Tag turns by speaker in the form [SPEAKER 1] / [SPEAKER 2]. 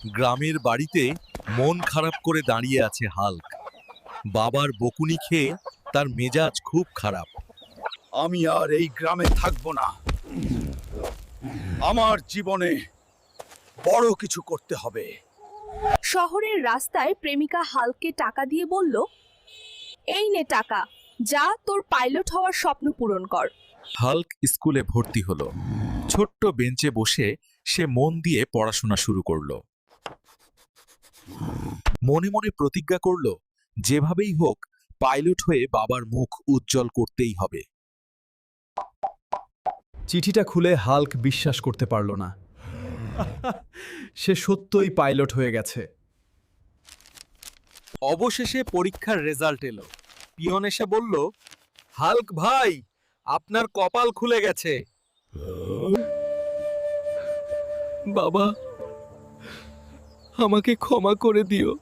[SPEAKER 1] গ্রামের বাড়িতে মন খারাপ করে দাঁড়িয়ে আছে হাল্ক। বাবার বকুনি খেয়ে তার মেজাজ খুব খারাপ।
[SPEAKER 2] আমি আর এই গ্রামে থাকবো না। আমার জীবনে বড় কিছু করতে হবে।
[SPEAKER 3] শহরের রাস্তায় প্রেমিকা হাল্ককে টাকা দিয়ে বলল, এই নে টাকা, যা তোর পাইলট হওয়ার স্বপ্ন পূরণ কর।
[SPEAKER 1] হাল্ক স্কুলে ভর্তি হলো। ছোট্ট বেঞ্চে বসে সে মন দিয়ে পড়াশোনা শুরু করলো। মনে মনে প্রতিজ্ঞা করলো, যেভাবেই হোক পাইলট হয়ে বাবার মুখ উজ্জ্বল করতেই হবে।
[SPEAKER 4] চিঠিটা খুলে হাল্ক বিশ্বাস করতে পারল না। সে সত্যই পাইলট হয়ে গেছে।
[SPEAKER 1] অবশেষে পরীক্ষার রেজাল্ট এলো। পিয়ন এসে বলল, হাল্ক ভাই, আপনার কপাল খুলে গেছে।
[SPEAKER 4] বাবা, আমাকে ক্ষমা করে দিও।